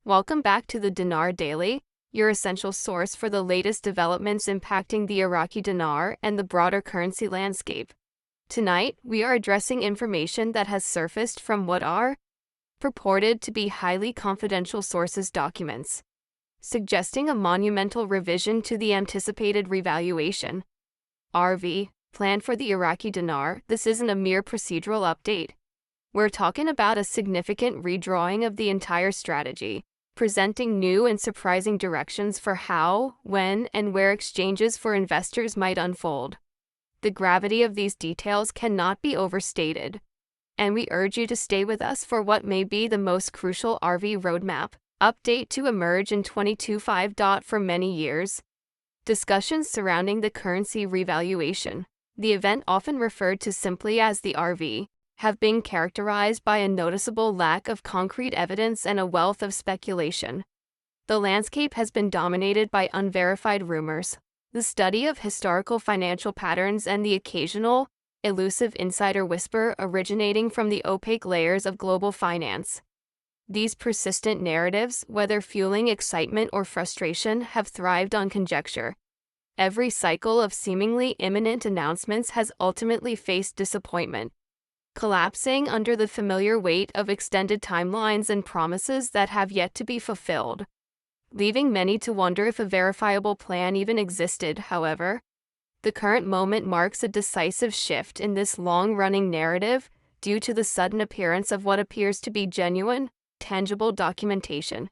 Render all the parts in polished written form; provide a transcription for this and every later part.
Welcome back to the Dinar Daily, your essential source for the latest developments impacting the Iraqi dinar and the broader currency landscape. Tonight, we are addressing information that has surfaced from what are purported to be highly confidential sources documents, suggesting a monumental revision to the anticipated revaluation RV plan for the Iraqi dinar. This isn't a mere procedural update. We're talking about a significant redrawing of the entire strategy, presenting new and surprising directions for how, when, and where exchanges for investors might unfold. The gravity of these details cannot be overstated, and we urge you to stay with us for what may be the most crucial RV roadmap update to emerge in 2025. For many years, discussions surrounding the currency revaluation, the event often referred to simply as the RV, have been characterized by a noticeable lack of concrete evidence and a wealth of speculation. The landscape has been dominated by unverified rumors, the study of historical financial patterns, and the occasional, elusive insider whisper originating from the opaque layers of global finance. These persistent narratives, whether fueling excitement or frustration, have thrived on conjecture. Every cycle of seemingly imminent announcements has ultimately faced disappointment, collapsing under the familiar weight of extended timelines and promises that have yet to be fulfilled, leaving many to wonder if a verifiable plan even existed. However, the current moment marks a decisive shift in this long-running narrative due to the sudden appearance of what appears to be genuine, tangible documentation.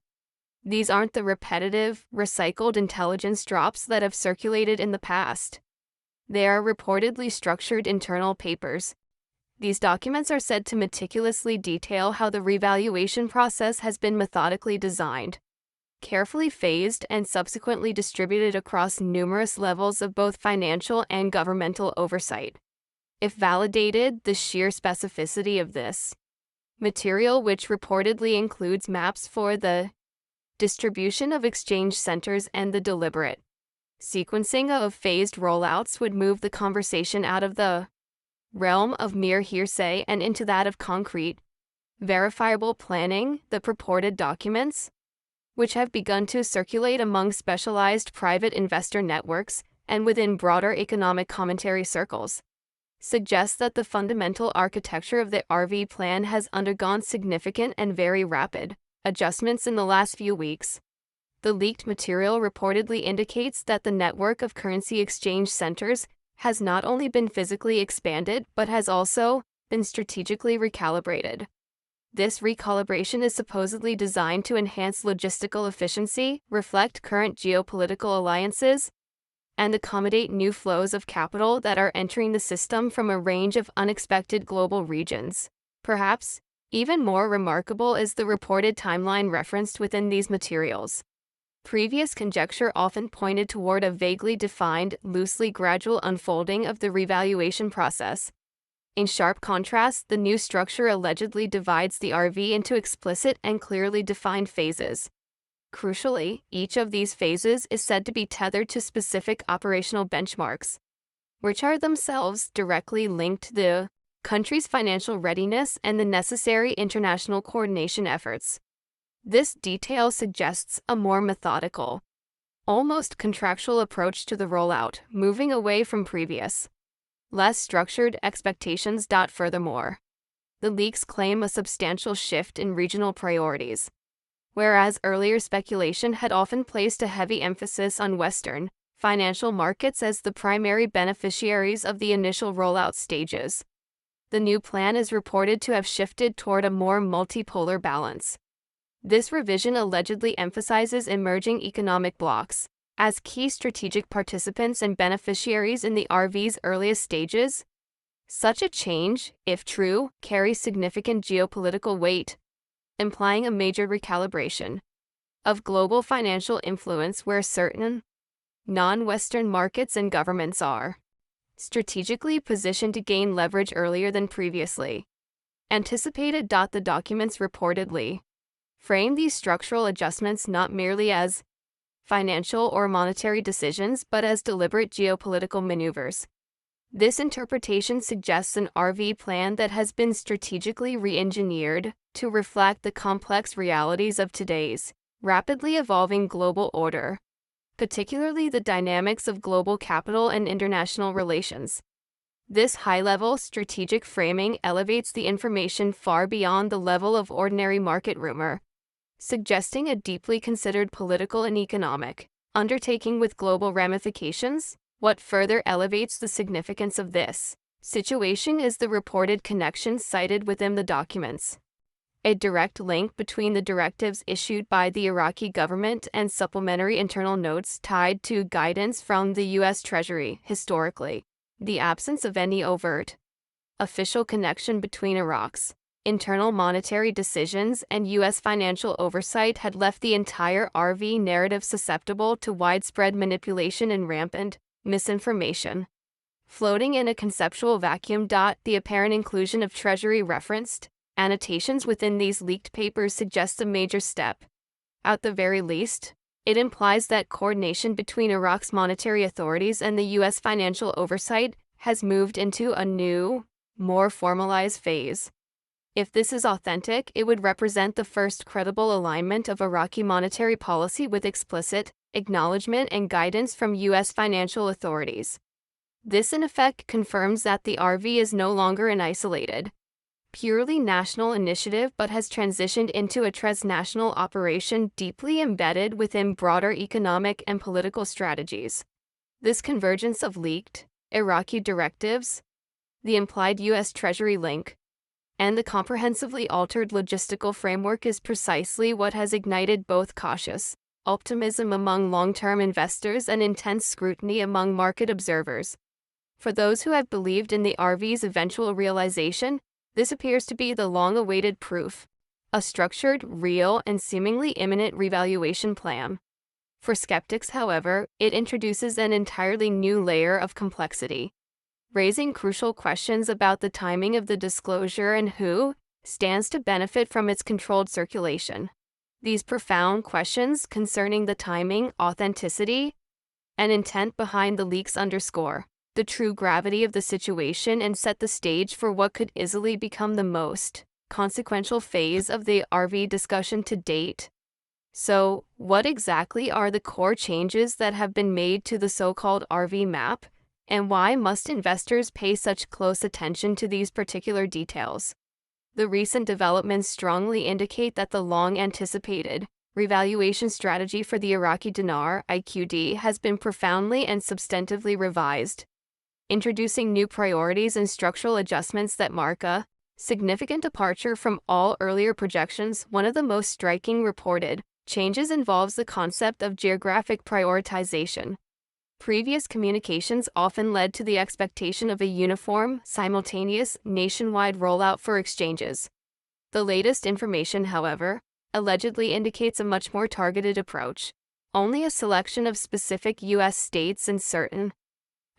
These aren't the repetitive, recycled intelligence drops that have circulated in the past. They are reportedly structured internal papers. These documents are said to meticulously detail how the revaluation process has been methodically designed, carefully phased, and subsequently distributed across numerous levels of both financial and governmental oversight. If validated, the sheer specificity of this material, which reportedly includes maps for the distribution of exchange centers and the deliberate sequencing of phased rollouts, would move the conversation out of the realm of mere hearsay and into that of concrete, verifiable planning. The purported documents, which have begun to circulate among specialized private investor networks and within broader economic commentary circles, suggest that the fundamental architecture of the RV plan has undergone significant and very rapid adjustments in the last few weeks. The leaked material reportedly indicates that the network of currency exchange centers has not only been physically expanded but has also been strategically recalibrated. This recalibration is supposedly designed to enhance logistical efficiency, reflect current geopolitical alliances, and accommodate new flows of capital that are entering the system from a range of unexpected global regions. Perhaps even more remarkable is the reported timeline referenced within these materials. Previous conjecture often pointed toward a vaguely defined, loosely gradual unfolding of the revaluation process. In sharp contrast, the new structure allegedly divides the RV into explicit and clearly defined phases. Crucially, each of these phases is said to be tethered to specific operational benchmarks, which are themselves directly linked to the country's financial readiness and the necessary international coordination efforts. This detail suggests a more methodical, almost contractual approach to the rollout, moving away from previous, less structured expectations. Furthermore, the leaks claim a substantial shift in regional priorities. Whereas earlier speculation had often placed a heavy emphasis on Western financial markets as the primary beneficiaries of the initial rollout stages, the new plan is reported to have shifted toward a more multipolar balance. This revision allegedly emphasizes emerging economic blocs as key strategic participants and beneficiaries in the RV's earliest stages. Such a change, if true, carries significant geopolitical weight, implying a major recalibration of global financial influence where certain non-Western markets and governments are strategically positioned to gain leverage earlier than previously anticipated. The documents reportedly frame these structural adjustments not merely as financial or monetary decisions but as deliberate geopolitical maneuvers. This interpretation suggests an RV plan that has been strategically re-engineered to reflect the complex realities of today's rapidly evolving global order, particularly the dynamics of global capital and international relations. This high-level strategic framing elevates the information far beyond the level of ordinary market rumor, suggesting a deeply considered political and economic undertaking with global ramifications. What further elevates the significance of this situation is the reported connections cited within the documents. A direct link between the directives issued by the Iraqi government and supplementary internal notes tied to guidance from the U.S. Treasury. Historically, the absence of any overt, official connection between Iraq's internal monetary decisions and U.S. financial oversight had left the entire RV narrative susceptible to widespread manipulation and rampant misinformation. Floating in a conceptual vacuum. The apparent inclusion of Treasury referenced annotations within these leaked papers suggests a major step. At the very least, it implies that coordination between Iraq's monetary authorities and the U.S. financial oversight has moved into a new, more formalized phase. If this is authentic, it would represent the first credible alignment of Iraqi monetary policy with explicit acknowledgement and guidance from U.S. financial authorities. This in effect confirms that the RV is no longer an isolated, purely national initiative but has transitioned into a transnational operation deeply embedded within broader economic and political strategies. This convergence of leaked Iraqi directives, the implied U.S. Treasury link, and the comprehensively altered logistical framework is precisely what has ignited both cautious optimism among long-term investors and intense scrutiny among market observers. For those who have believed in the RV's eventual realization, this appears to be the long-awaited proof, a structured, real, and seemingly imminent revaluation plan. For skeptics, however, it introduces an entirely new layer of complexity, raising crucial questions about the timing of the disclosure and who stands to benefit from its controlled circulation. These profound questions concerning the timing, authenticity, and intent behind the leaks underscore the true gravity of the situation and set the stage for what could easily become the most consequential phase of the RV discussion to date. So, what exactly are the core changes that have been made to the so-called RV map, and why must investors pay such close attention to these particular details? The recent developments strongly indicate that the long-anticipated revaluation strategy for the Iraqi Dinar (IQD) has been profoundly and substantively revised, introducing new priorities and structural adjustments that mark a significant departure from all earlier projections. One of the most striking reported changes involves the concept of geographic prioritization. Previous communications often led to the expectation of a uniform, simultaneous, nationwide rollout for exchanges. The latest information, however, allegedly indicates a much more targeted approach. Only a selection of specific U.S. states and certain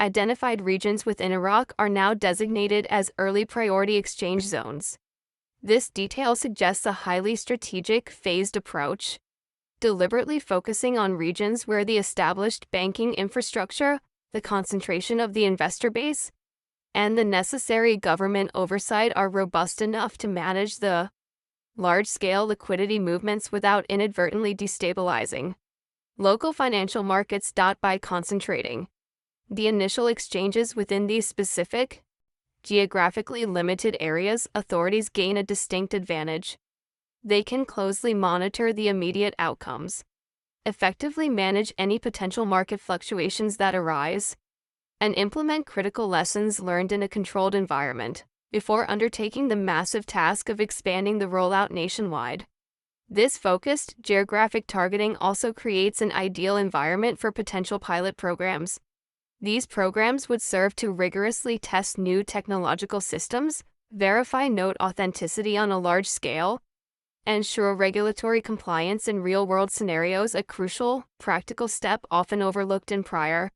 identified regions within Iraq are now designated as early priority exchange zones. This detail suggests a highly strategic, phased approach, deliberately focusing on regions where the established banking infrastructure, the concentration of the investor base, and the necessary government oversight are robust enough to manage the large-scale liquidity movements without inadvertently destabilizing local financial markets. By concentrating the initial exchanges within these specific, geographically limited areas, authorities gain a distinct advantage. They can closely monitor the immediate outcomes, effectively manage any potential market fluctuations that arise, and implement critical lessons learned in a controlled environment before undertaking the massive task of expanding the rollout nationwide. This focused, geographic targeting also creates an ideal environment for potential pilot programs. These programs would serve to rigorously test new technological systems, verify note authenticity on a large scale, ensure regulatory compliance in real-world scenarios, a crucial, practical step often overlooked in prior,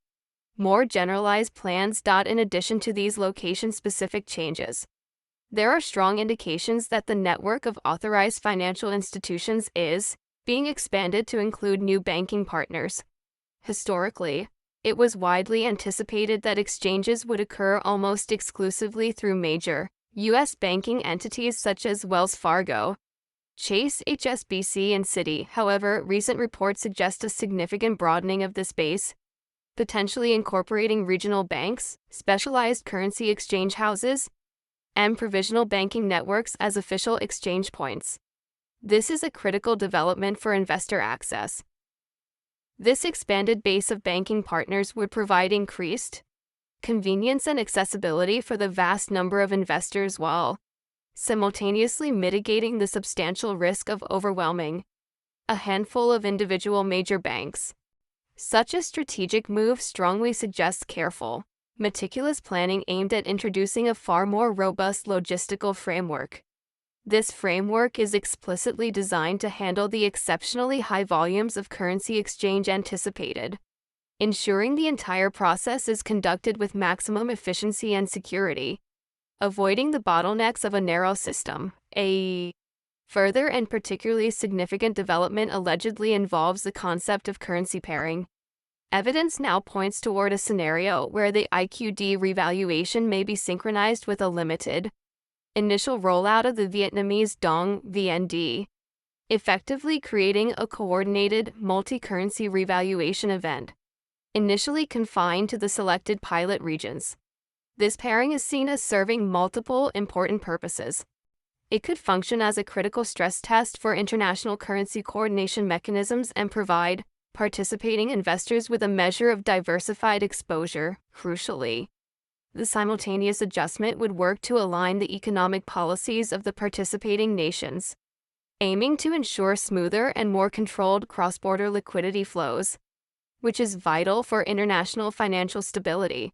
more generalized plans. In addition to these location-specific changes, there are strong indications that the network of authorized financial institutions is being expanded to include new banking partners. Historically, it was widely anticipated that exchanges would occur almost exclusively through major U.S. banking entities such as Wells Fargo, Chase, HSBC, and Citi. However, recent reports suggest a significant broadening of this base, potentially incorporating regional banks, specialized currency exchange houses, and provisional banking networks as official exchange points. This is a critical development for investor access. This expanded base of banking partners would provide increased convenience and accessibility for the vast number of investors while simultaneously mitigating the substantial risk of overwhelming a handful of individual major banks. Such a strategic move strongly suggests careful, meticulous planning aimed at introducing a far more robust logistical framework. This framework is explicitly designed to handle the exceptionally high volumes of currency exchange anticipated, ensuring the entire process is conducted with maximum efficiency and security, avoiding the bottlenecks of a narrow system. A further and particularly significant development allegedly involves the concept of currency pairing. Evidence now points toward a scenario where the IQD revaluation may be synchronized with a limited initial rollout of the Vietnamese Dong VND, effectively creating a coordinated multi-currency revaluation event, initially confined to the selected pilot regions. This pairing is seen as serving multiple important purposes. It could function as a critical stress test for international currency coordination mechanisms and provide participating investors with a measure of diversified exposure. Crucially, the simultaneous adjustment would work to align the economic policies of the participating nations, aiming to ensure smoother and more controlled cross-border liquidity flows, which is vital for international financial stability.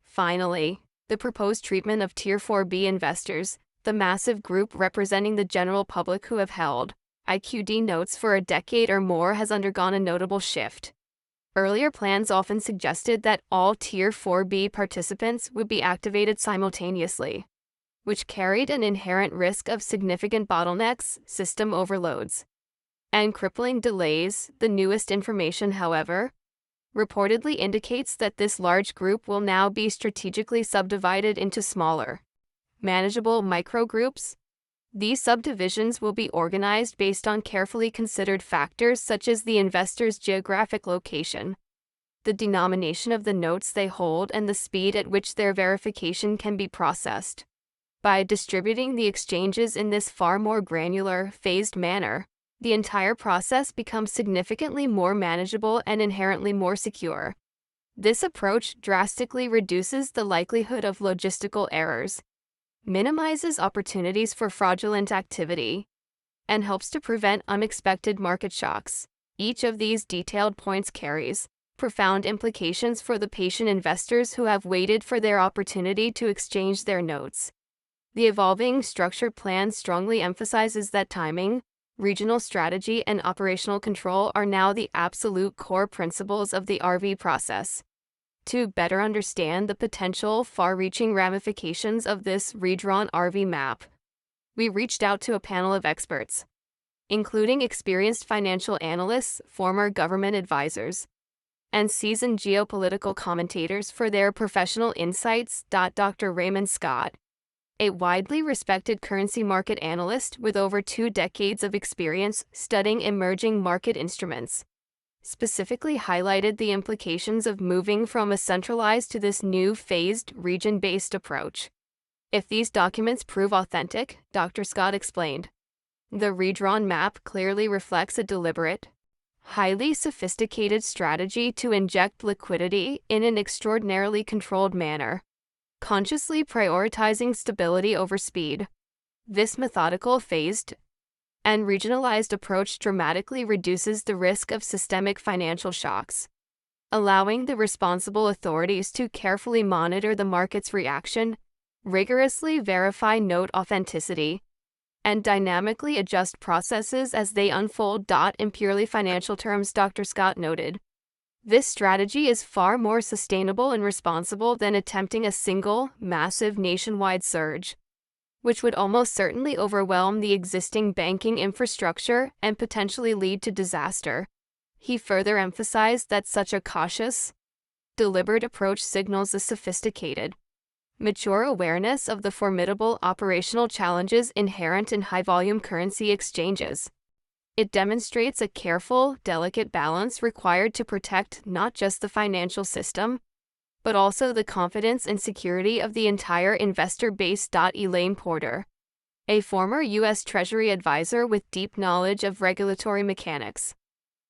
Finally, the proposed treatment of Tier 4B investors, the massive group representing the general public who have held IQD notes for a decade or more, has undergone a notable shift. Earlier plans often suggested that all Tier 4B participants would be activated simultaneously, which carried an inherent risk of significant bottlenecks, system overloads, and crippling delays. The newest information, however, reportedly indicates that this large group will now be strategically subdivided into smaller, manageable microgroups. These subdivisions will be organized based on carefully considered factors such as the investor's geographic location, the denomination of the notes they hold, and the speed at which their verification can be processed. By distributing the exchanges in this far more granular, phased manner, the entire process becomes significantly more manageable and inherently more secure. This approach drastically reduces the likelihood of logistical errors, minimizes opportunities for fraudulent activity, and helps to prevent unexpected market shocks. Each of these detailed points carries profound implications for the patient investors who have waited for their opportunity to exchange their notes. The evolving structured plan strongly emphasizes that timing, regional strategy, and operational control are now the absolute core principles of the RV process. To better understand the potential far-reaching ramifications of this redrawn RV map, we reached out to a panel of experts, including experienced financial analysts, former government advisors, and seasoned geopolitical commentators for their professional insights. Dr. Raymond Scott, a widely respected currency market analyst with over 2 decades of experience studying emerging market instruments, specifically highlighted the implications of moving from a centralized to this new phased, region-based approach. If these documents prove authentic, Dr. Scott explained, the redrawn map clearly reflects a deliberate, highly sophisticated strategy to inject liquidity in an extraordinarily controlled manner, consciously prioritizing stability over speed. This methodical, phased, and regionalized approach dramatically reduces the risk of systemic financial shocks, allowing the responsible authorities to carefully monitor the market's reaction, rigorously verify note authenticity, and dynamically adjust processes as they unfold. In purely financial terms, Dr. Scott noted, this strategy is far more sustainable and responsible than attempting a single, massive nationwide surge, which would almost certainly overwhelm the existing banking infrastructure and potentially lead to disaster. He further emphasized that such a cautious, deliberate approach signals a sophisticated, mature awareness of the formidable operational challenges inherent in high-volume currency exchanges. It demonstrates a careful, delicate balance required to protect not just the financial system, but also the confidence and security of the entire investor base. Elaine Porter, a former U.S. Treasury advisor with deep knowledge of regulatory mechanics,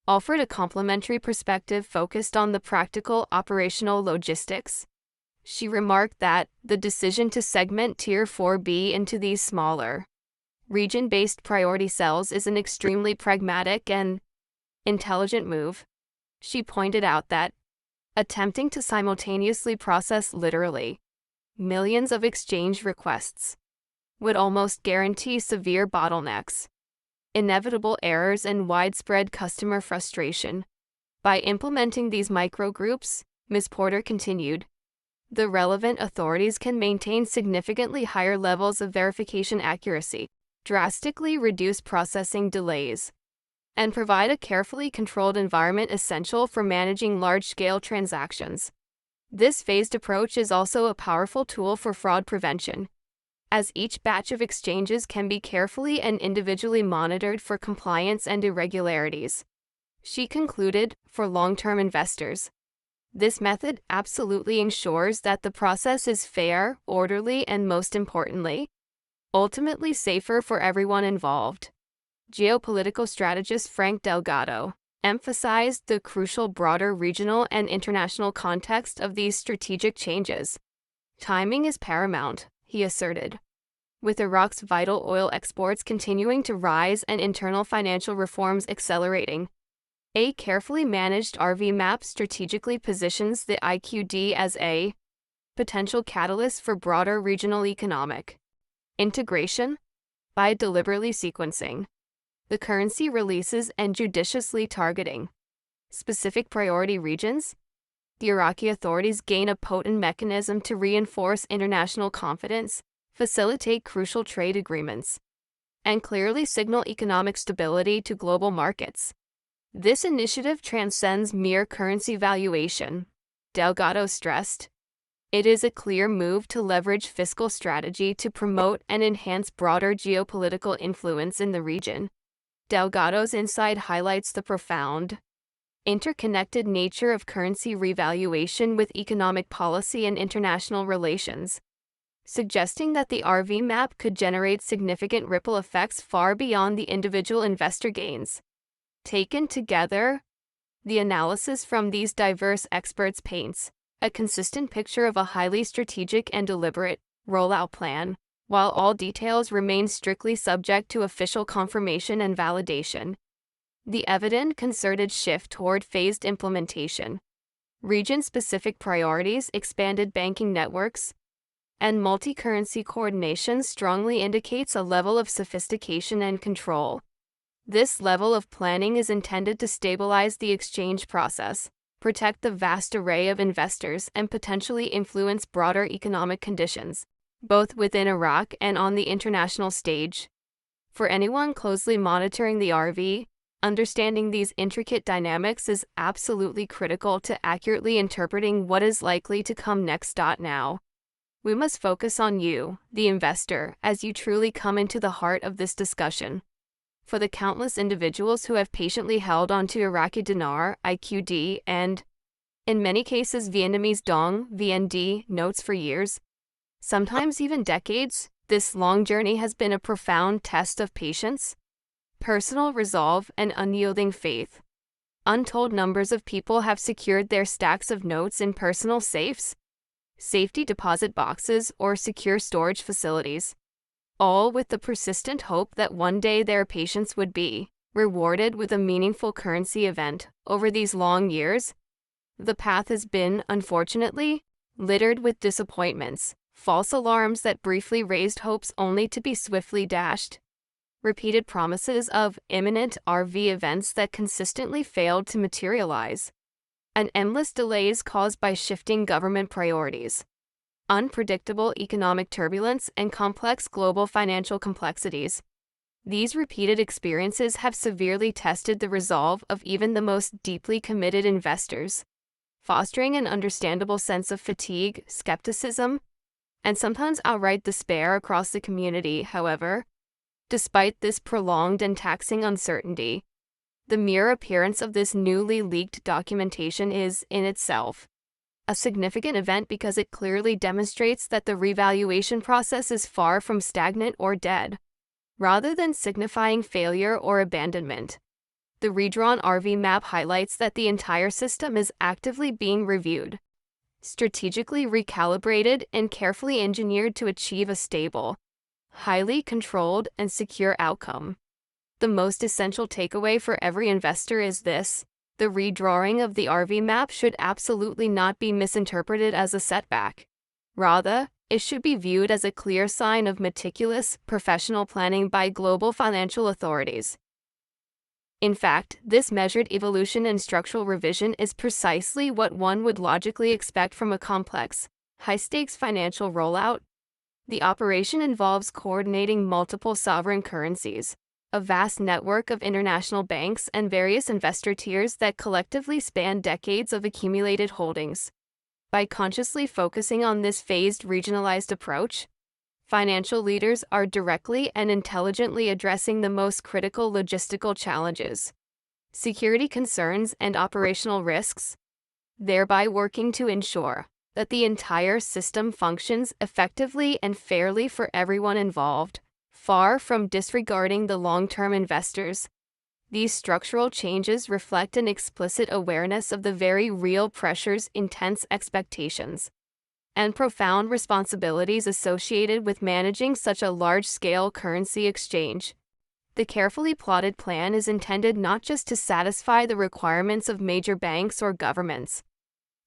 offered a complementary perspective focused on the practical operational logistics. She remarked that the decision to segment Tier 4B into these smaller, region-based priority cells is an extremely pragmatic and intelligent move. She pointed out that attempting to simultaneously process literally millions of exchange requests would almost guarantee severe bottlenecks, inevitable errors, and widespread customer frustration. By implementing these microgroups, Ms. Porter continued, the relevant authorities can maintain significantly higher levels of verification accuracy, drastically reduce processing delays, and provide a carefully controlled environment essential for managing large-scale transactions. This phased approach is also a powerful tool for fraud prevention, as each batch of exchanges can be carefully and individually monitored for compliance and irregularities. She concluded, for long-term investors, this method absolutely ensures that the process is fair, orderly, and most importantly, ultimately safer for everyone involved. Geopolitical strategist Frank Delgado emphasized the crucial broader regional and international context of these strategic changes. Timing is paramount, he asserted. With Iraq's vital oil exports continuing to rise and internal financial reforms accelerating, a carefully managed RV map strategically positions the IQD as a potential catalyst for broader regional economic integration. By deliberately sequencing the currency releases and judiciously targeting specific priority regions, the Iraqi authorities gain a potent mechanism to reinforce international confidence, facilitate crucial trade agreements, and clearly signal economic stability to global markets. This initiative transcends mere currency valuation, Delgado stressed. It is a clear move to leverage fiscal strategy to promote and enhance broader geopolitical influence in the region. Delgado's insight highlights the profound, interconnected nature of currency revaluation with economic policy and international relations, suggesting that the RV map could generate significant ripple effects far beyond the individual investor gains. Taken together, the analysis from these diverse experts paints a consistent picture of a highly strategic and deliberate rollout plan, while all details remain strictly subject to official confirmation and validation. The evident concerted shift toward phased implementation, region-specific priorities, expanded banking networks, and multi-currency coordination strongly indicates a level of sophistication and control. This level of planning is intended to stabilize the exchange process, protect the vast array of investors, and potentially influence broader economic conditions, both within Iraq and on the international stage. For anyone closely monitoring the RV, understanding these intricate dynamics is absolutely critical to accurately interpreting what is likely to come next. Now, we must focus on you, the investor, as you truly come into the heart of this discussion. For the countless individuals who have patiently held onto Iraqi Dinar, IQD, and, in many cases, Vietnamese Dong, VND, notes for years, sometimes even decades, this long journey has been a profound test of patience, personal resolve, and unyielding faith. Untold numbers of people have secured their stacks of notes in personal safes, safety deposit boxes, or secure storage facilities, all with the persistent hope that one day their patience would be rewarded with a meaningful currency event. Over these long years, the path has been, unfortunately, littered with disappointments, false alarms that briefly raised hopes only to be swiftly dashed, repeated promises of imminent RV events that consistently failed to materialize, and endless delays caused by shifting government priorities, unpredictable economic turbulence, and complex global financial complexities. These repeated experiences have severely tested the resolve of even the most deeply committed investors, fostering an understandable sense of fatigue, skepticism, and sometimes outright despair across the community. However, despite this prolonged and taxing uncertainty, the mere appearance of this newly leaked documentation is, in itself, a significant event because it clearly demonstrates that the revaluation process is far from stagnant or dead. Rather than signifying failure or abandonment, the redrawn RV map highlights that the entire system is actively being reviewed, strategically recalibrated, and carefully engineered to achieve a stable, highly controlled, and secure outcome. The most essential takeaway for every investor is this: the redrawing of the RV map should absolutely not be misinterpreted as a setback. Rather, it should be viewed as a clear sign of meticulous, professional planning by global financial authorities. In fact, this measured evolution and structural revision is precisely what one would logically expect from a complex, high-stakes financial rollout. The operation involves coordinating multiple sovereign currencies, a vast network of international banks, and various investor tiers that collectively span decades of accumulated holdings. By consciously focusing on this phased, regionalized approach, financial leaders are directly and intelligently addressing the most critical logistical challenges, security concerns, and operational risks, thereby working to ensure that the entire system functions effectively and fairly for everyone involved. Far from disregarding the long-term investors, these structural changes reflect an explicit awareness of the very real pressures, intense expectations, and profound responsibilities associated with managing such a large-scale currency exchange. The carefully plotted plan is intended not just to satisfy the requirements of major banks or governments,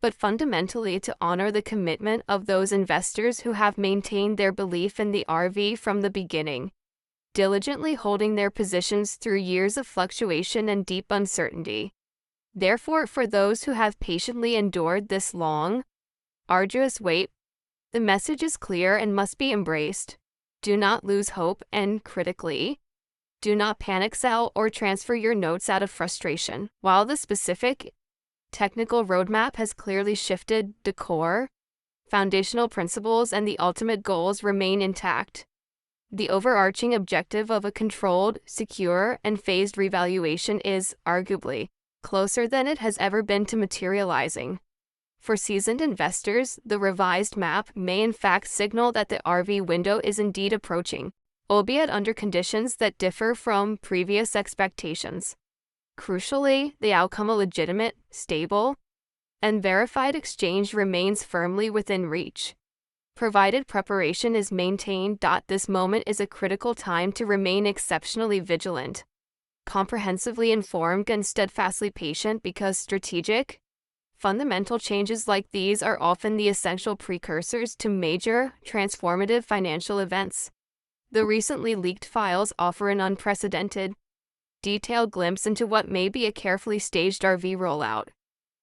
but fundamentally to honor the commitment of those investors who have maintained their belief in the RV from the beginning, diligently holding their positions through years of fluctuation and deep uncertainty. Therefore, for those who have patiently endured this long, arduous wait, the message is clear and must be embraced. Do not lose hope, and critically, do not panic sell or transfer your notes out of frustration. While the specific technical roadmap has clearly shifted, the core, foundational principles and the ultimate goals remain intact. The overarching objective of a controlled, secure, and phased revaluation is, arguably, closer than it has ever been to materializing. For seasoned investors, the revised map may in fact signal that the RV window is indeed approaching, albeit under conditions that differ from previous expectations. Crucially, the outcome, a legitimate, stable, and verified exchange, remains firmly within reach, provided preparation is maintained. This moment is a critical time to remain exceptionally vigilant, comprehensively informed, and steadfastly patient, because strategic, fundamental changes like these are often the essential precursors to major, transformative financial events. The recently leaked files offer an unprecedented, detailed glimpse into what may be a carefully staged RV rollout,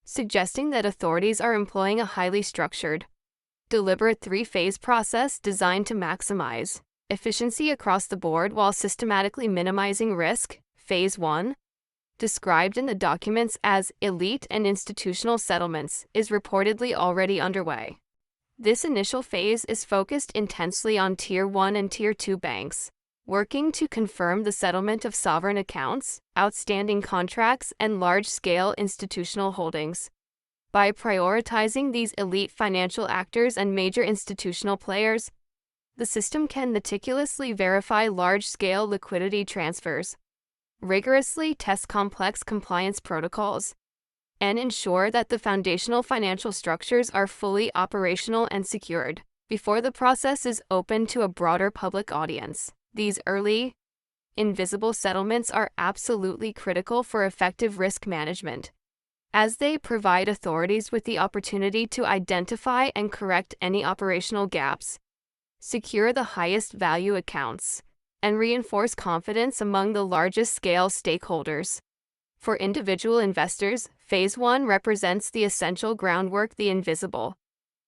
suggesting that authorities are employing a highly structured, deliberate three-phase process designed to maximize efficiency across the board while systematically minimizing risk. Phase 1, described in the documents as elite and institutional settlements, is reportedly already underway. This initial phase is focused intensely on Tier 1 and Tier 2 banks, working to confirm the settlement of sovereign accounts, outstanding contracts, and large-scale institutional holdings. By prioritizing these elite financial actors and major institutional players, the system can meticulously verify large-scale liquidity transfers, rigorously test complex compliance protocols, and ensure that the foundational financial structures are fully operational and secured before the process is open to a broader public audience. These early, invisible settlements are absolutely critical for effective risk management, as they provide authorities with the opportunity to identify and correct any operational gaps, secure the highest value accounts, and reinforce confidence among the largest scale stakeholders. For individual investors, Phase 1 represents the essential groundwork, the invisible,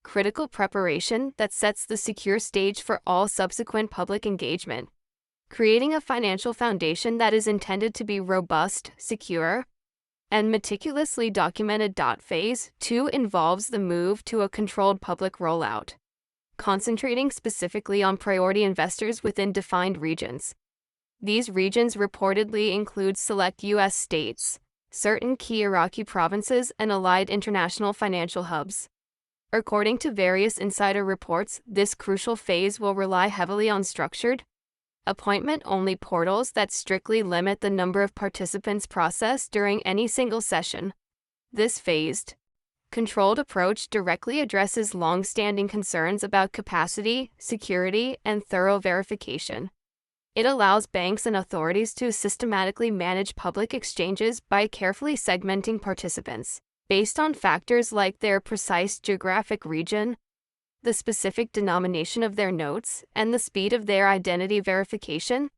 critical preparation that sets the secure stage for all subsequent public engagement, creating a financial foundation that is intended to be robust, secure, and meticulously documented. Phase 2 involves the move to a controlled public rollout, concentrating specifically on priority investors within defined regions. These regions reportedly include select U.S. states, certain key Iraqi provinces, and allied international financial hubs. According to various insider reports, this crucial phase will rely heavily on structured, appointment-only portals that strictly limit the number of participants processed during any single session. This phased, controlled approach directly addresses long-standing concerns about capacity, security, and thorough verification. It allows banks and authorities to systematically manage public exchanges by carefully segmenting participants, based on factors like their precise geographic region, the specific denomination of their notes, and the speed of their identity verification.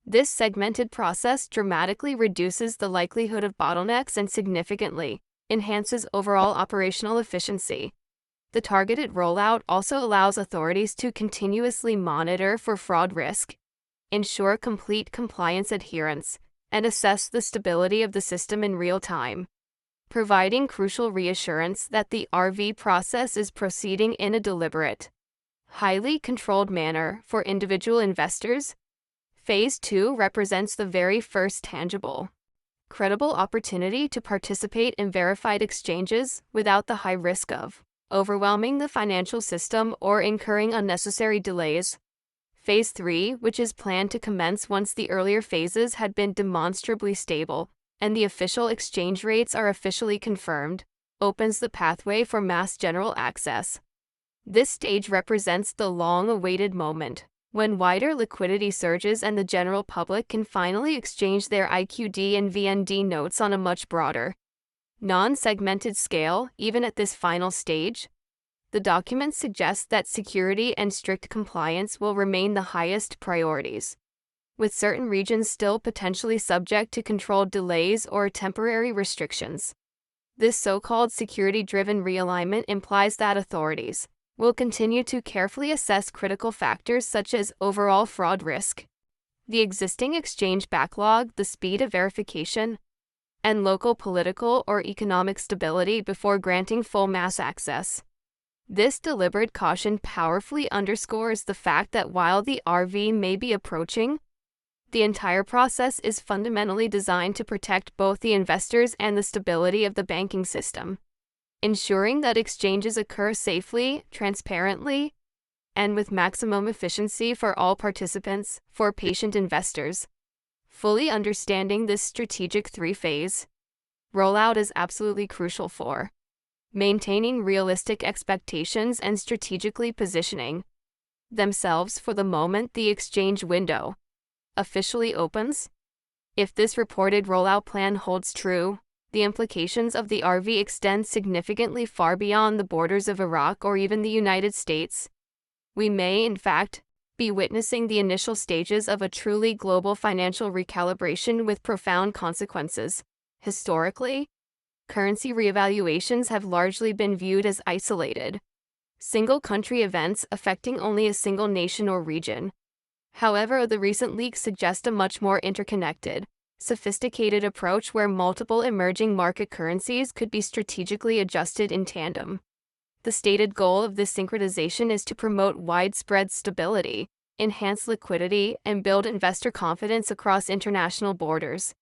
This segmented process dramatically reduces the likelihood of bottlenecks and significantly enhances overall operational efficiency. The targeted rollout also allows authorities to continuously monitor for fraud risk, ensure complete compliance adherence, and assess the stability of the system in real time, providing crucial reassurance that the RV process is proceeding in a deliberate, highly controlled manner for individual investors. Phase 2 represents the very first tangible, credible opportunity to participate in verified exchanges without the high risk of overwhelming the financial system or incurring unnecessary delays. Phase 3, which is planned to commence once the earlier phases had been demonstrably stable and the official exchange rates are officially confirmed, opens the pathway for mass general access. This stage represents the long-awaited moment when wider liquidity surges and the general public can finally exchange their IQD and VND notes on a much broader, non-segmented scale. Even at this final stage, the documents suggest that security and strict compliance will remain the highest priorities, with certain regions still potentially subject to controlled delays or temporary restrictions. This so-called security-driven realignment implies that authorities will continue to carefully assess critical factors such as overall fraud risk, the existing exchange backlog, the speed of verification, and local political or economic stability before granting full mass access. This deliberate caution powerfully underscores the fact that while the RV may be approaching, the entire process is fundamentally designed to protect both the investors and the stability of the banking system, ensuring that exchanges occur safely, transparently, and with maximum efficiency for all participants. For patient investors, fully understanding this strategic three-phase rollout is absolutely crucial for maintaining realistic expectations and strategically positioning themselves for the moment the exchange window officially opens. If this reported rollout plan holds true, the implications of the RV extend significantly far beyond the borders of Iraq or even the United States. We may, in fact, be witnessing the initial stages of a truly global financial recalibration with profound consequences. Historically, currency reevaluations have largely been viewed as isolated, single-country events affecting only a single nation or region. However, the recent leaks suggest a much more interconnected, sophisticated approach where multiple emerging market currencies could be strategically adjusted in tandem. The stated goal of this synchronization is to promote widespread stability, enhance liquidity, and build investor confidence across international borders.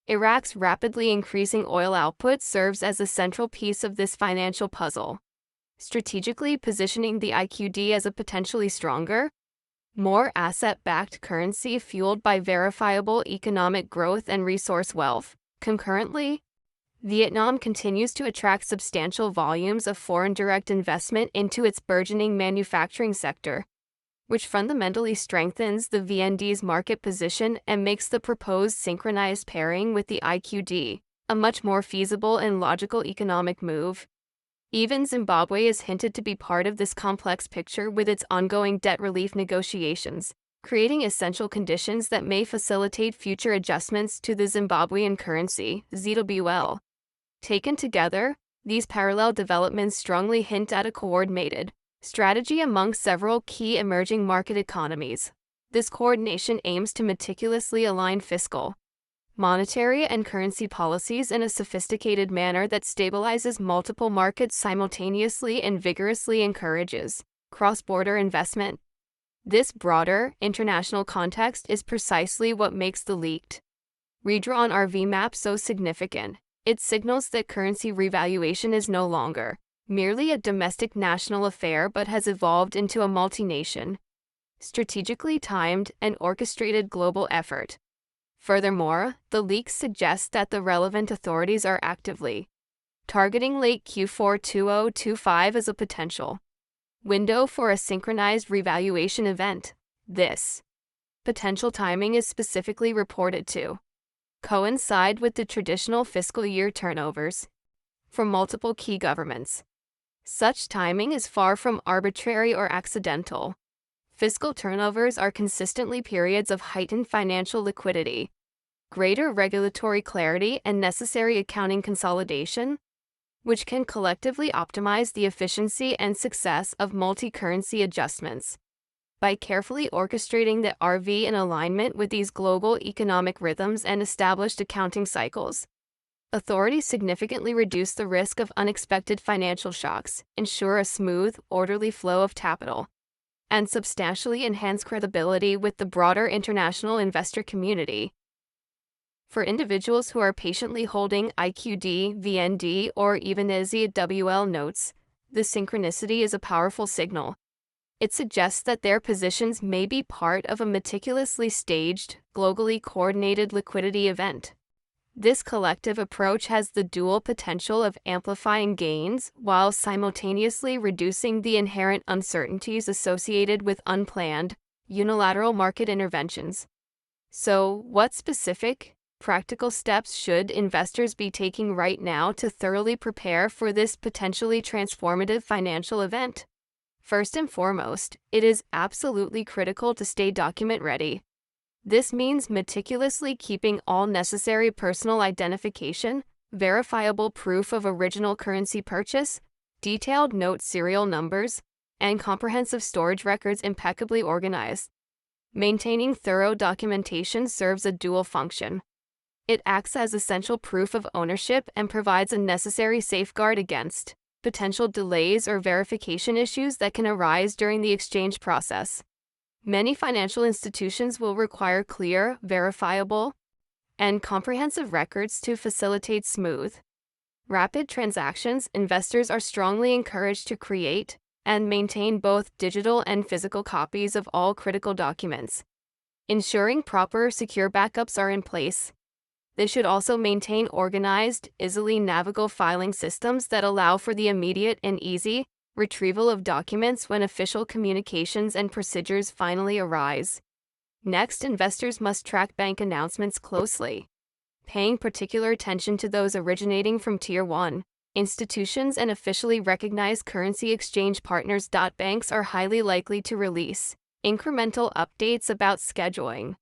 Iraq's rapidly increasing oil output serves as a central piece of this financial puzzle, strategically positioning the IQD as a potentially stronger, more asset-backed currency fueled by verifiable economic growth and resource wealth. Concurrently, Vietnam continues to attract substantial volumes of foreign direct investment into its burgeoning manufacturing sector, which fundamentally strengthens the VND's market position and makes the proposed synchronized pairing with the IQD a much more feasible and logical economic move. Even Zimbabwe is hinted to be part of this complex picture with its ongoing debt relief negotiations, creating essential conditions that may facilitate future adjustments to the Zimbabwean currency, ZWL. Taken together, these parallel developments strongly hint at a coordinated strategy among several key emerging market economies. This coordination aims to meticulously align fiscal, monetary, and currency policies in a sophisticated manner that stabilizes multiple markets simultaneously and vigorously encourages cross-border investment. This broader, international context is precisely what makes the leaked redrawn RV map so significant. It signals that currency revaluation is no longer merely a domestic national affair but has evolved into a multi-nation, strategically timed and orchestrated global effort. Furthermore, the leaks suggest that the relevant authorities are actively targeting late Q4 2025 as a potential window for a synchronized revaluation event. This potential timing is specifically reported to coincide with the traditional fiscal year turnovers for multiple key governments. Such timing is far from arbitrary or accidental. Fiscal turnovers are consistently periods of heightened financial liquidity, greater regulatory clarity, and necessary accounting consolidation, which can collectively optimize the efficiency and success of multi-currency adjustments. By carefully orchestrating the RV in alignment with these global economic rhythms and established accounting cycles, authorities significantly reduce the risk of unexpected financial shocks, ensure a smooth, orderly flow of capital, and substantially enhance credibility with the broader international investor community. For individuals who are patiently holding IQD, VND, or even IZWL notes, the synchronicity is a powerful signal. It suggests that their positions may be part of a meticulously staged, globally coordinated liquidity event. This collective approach has the dual potential of amplifying gains while simultaneously reducing the inherent uncertainties associated with unplanned, unilateral market interventions. So, what specific, practical steps should investors be taking right now to thoroughly prepare for this potentially transformative financial event? First and foremost, it is absolutely critical to stay document ready. This means meticulously keeping all necessary personal identification, verifiable proof of original currency purchase, detailed note serial numbers, and comprehensive storage records impeccably organized. Maintaining thorough documentation serves a dual function. It acts as essential proof of ownership and provides a necessary safeguard against potential delays or verification issues that can arise during the exchange process. Many financial institutions will require clear, verifiable, and comprehensive records to facilitate smooth, rapid transactions. Investors are strongly encouraged to create and maintain both digital and physical copies of all critical documents, ensuring proper, secure backups are in place. They should also maintain organized, easily navigable filing systems that allow for the immediate and easy retrieval of documents when official communications and procedures finally arise. Next, investors must track bank announcements closely, paying particular attention to those originating from Tier 1 institutions and officially recognized currency exchange partners. Banks are highly likely to release incremental updates about scheduling,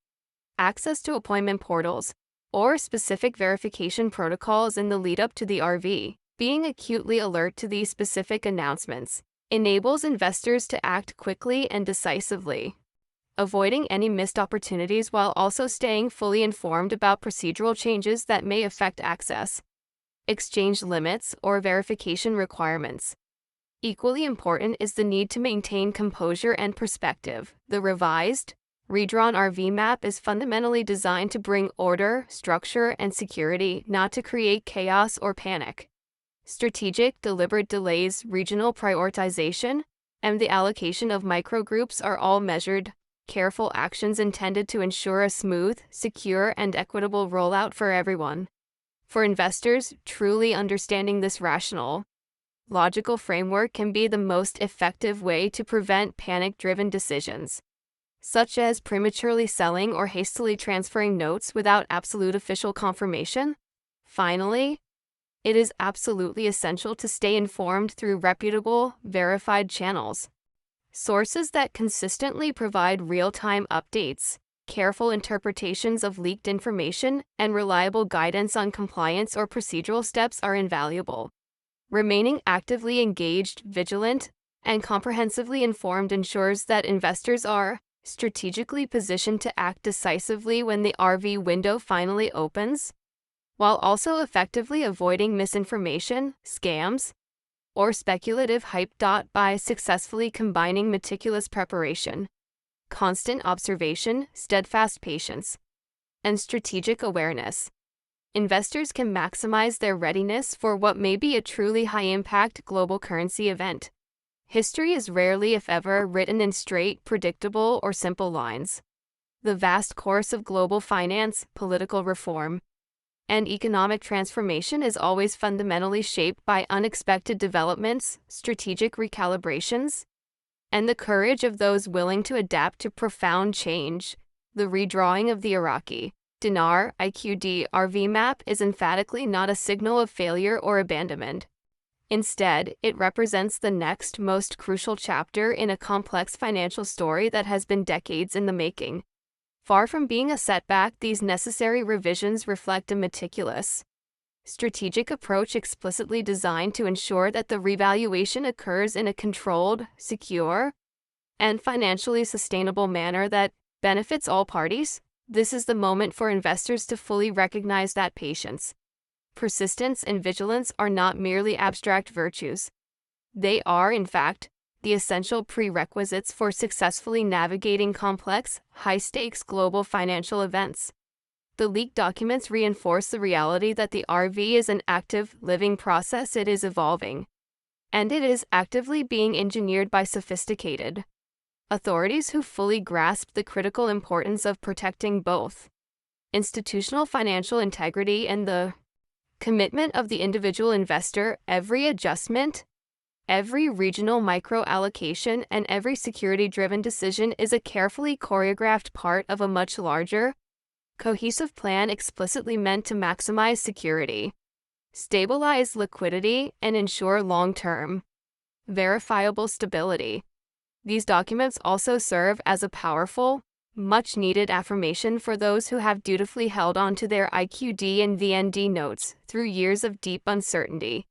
access to appointment portals, or specific verification protocols in the lead-up to the RV. Being acutely alert to these specific announcements enables investors to act quickly and decisively, avoiding any missed opportunities while also staying fully informed about procedural changes that may affect access, exchange limits, or verification requirements. Equally important is the need to maintain composure and perspective. The revised, redrawn RV map is fundamentally designed to bring order, structure, and security, not to create chaos or panic. Strategic, deliberate delays, regional prioritization, and the allocation of microgroups are all measured, careful actions intended to ensure a smooth, secure, and equitable rollout for everyone. For investors, truly understanding this rational, logical framework can be the most effective way to prevent panic-driven decisions, such as prematurely selling or hastily transferring notes without absolute official confirmation. Finally, it is absolutely essential to stay informed through reputable, verified channels. Sources that consistently provide real-time updates, careful interpretations of leaked information, and reliable guidance on compliance or procedural steps are invaluable. Remaining actively engaged, vigilant, and comprehensively informed ensures that investors are strategically positioned to act decisively when the RV window finally opens, while also effectively avoiding misinformation, scams, or speculative hype. By successfully combining meticulous preparation, constant observation, steadfast patience, and strategic awareness, investors can maximize their readiness for what may be a truly high-impact global currency event. History is rarely, if ever, written in straight, predictable, or simple lines. The vast course of global finance, political reform, and economic transformation is always fundamentally shaped by unexpected developments, strategic recalibrations, and the courage of those willing to adapt to profound change. The redrawing of the Iraqi Dinar RV map is emphatically not a signal of failure or abandonment. Instead, it represents the next most crucial chapter in a complex financial story that has been decades in the making. Far from being a setback, these necessary revisions reflect a meticulous, strategic approach explicitly designed to ensure that the revaluation occurs in a controlled, secure, and financially sustainable manner that benefits all parties. This is the moment for investors to fully recognize that patience, persistence, and vigilance are not merely abstract virtues. They are, in fact, the essential prerequisites for successfully navigating complex, high-stakes global financial events. The leaked documents reinforce the reality that the RV is an active, living process. It is evolving, and it is actively being engineered by sophisticated authorities who fully grasp the critical importance of protecting both institutional financial integrity and the commitment of the individual investor. Every adjustment, every regional micro-allocation, and every security-driven decision is a carefully choreographed part of a much larger, cohesive plan explicitly meant to maximize security, stabilize liquidity, and ensure long-term, verifiable stability. These documents also serve as a powerful, much-needed affirmation for those who have dutifully held on to their IQD and VND notes through years of deep uncertainty.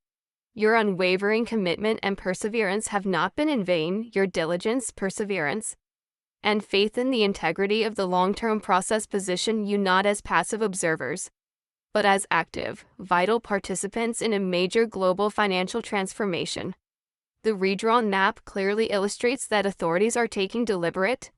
Your unwavering commitment and perseverance have not been in vain. Your diligence, perseverance, and faith in the integrity of the long-term process position you not as passive observers, but as active, vital participants in a major global financial transformation. The redrawn map clearly illustrates that authorities are taking deliberate,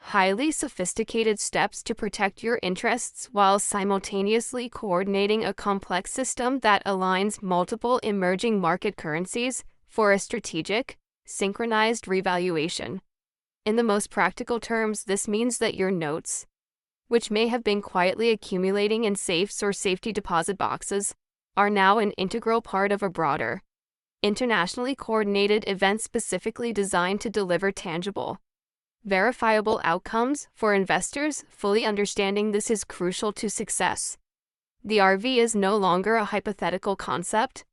highly sophisticated steps to protect your interests while simultaneously coordinating a complex system that aligns multiple emerging market currencies for a strategic, synchronized revaluation. In the most practical terms, this means that your notes, which may have been quietly accumulating in safes or safety deposit boxes, are now an integral part of a broader, internationally coordinated event specifically designed to deliver tangible, verifiable outcomes for investors. Fully understanding this is crucial to success. The RV is no longer a hypothetical concept.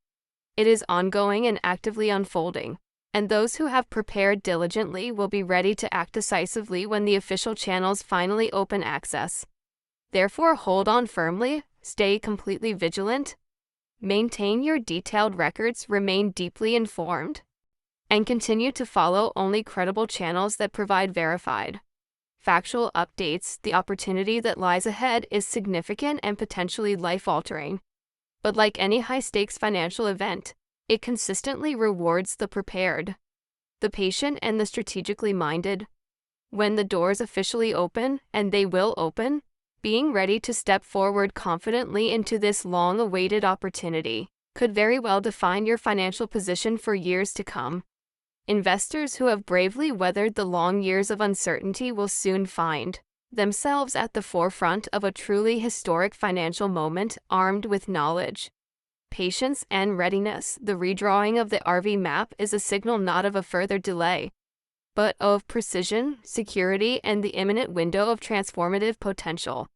It is ongoing and actively unfolding, and those who have prepared diligently will be ready to act decisively when the official channels finally open access. Therefore, hold on firmly, stay completely vigilant, maintain your detailed records, remain deeply informed, and continue to follow only credible channels that provide verified, factual updates. The opportunity that lies ahead is significant and potentially life-altering. But like any high-stakes financial event, it consistently rewards the prepared, the patient, and the strategically minded. When the doors officially open, and they will open, being ready to step forward confidently into this long-awaited opportunity could very well define your financial position for years to come. Investors who have bravely weathered the long years of uncertainty will soon find themselves at the forefront of a truly historic financial moment, armed with knowledge, patience, and readiness. The redrawing of the RV map is a signal not of a further delay, but of precision, security, and the imminent window of transformative potential.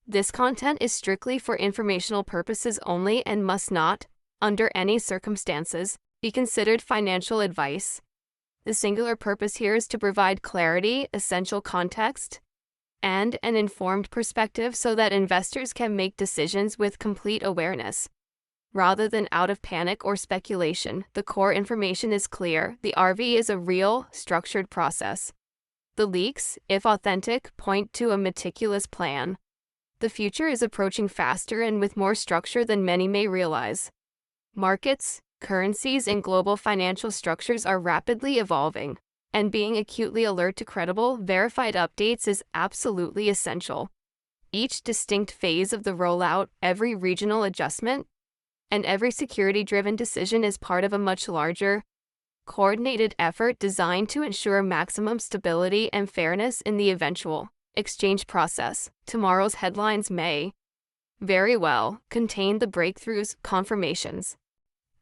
This content is strictly for informational purposes only and must not, under any circumstances, be considered financial advice. The singular purpose here is to provide clarity, essential context, and an informed perspective so that investors can make decisions with complete awareness, rather than out of panic or speculation. The core information is clear. The RV is a real, structured process. The leaks, if authentic, point to a meticulous plan. The future is approaching faster and with more structure than many may realize. Markets, Currencies and global financial structures are rapidly evolving, and being acutely alert to credible, verified updates is absolutely essential. Each distinct phase of the rollout, every regional adjustment, and every security-driven decision is part of a much larger, coordinated effort designed to ensure maximum stability and fairness in the eventual exchange process. Tomorrow's headlines may very well contain the breakthroughs, confirmations,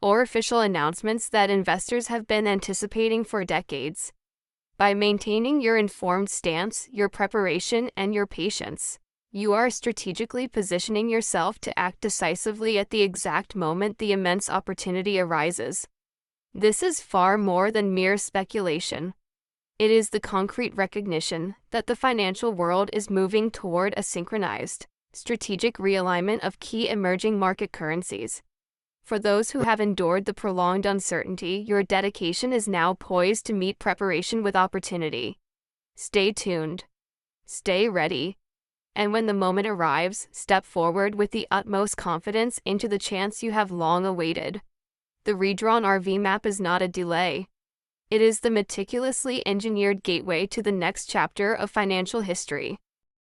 or official announcements that investors have been anticipating for decades. By maintaining your informed stance, your preparation, and your patience, you are strategically positioning yourself to act decisively at the exact moment the immense opportunity arises. This is far more than mere speculation. It is the concrete recognition that the financial world is moving toward a synchronized, strategic realignment of key emerging market currencies. For those who have endured the prolonged uncertainty, your dedication is now poised to meet preparation with opportunity. Stay tuned. Stay ready. And when the moment arrives, step forward with the utmost confidence into the chance you have long awaited. The redrawn RV map is not a delay. It is the meticulously engineered gateway to the next chapter of financial history.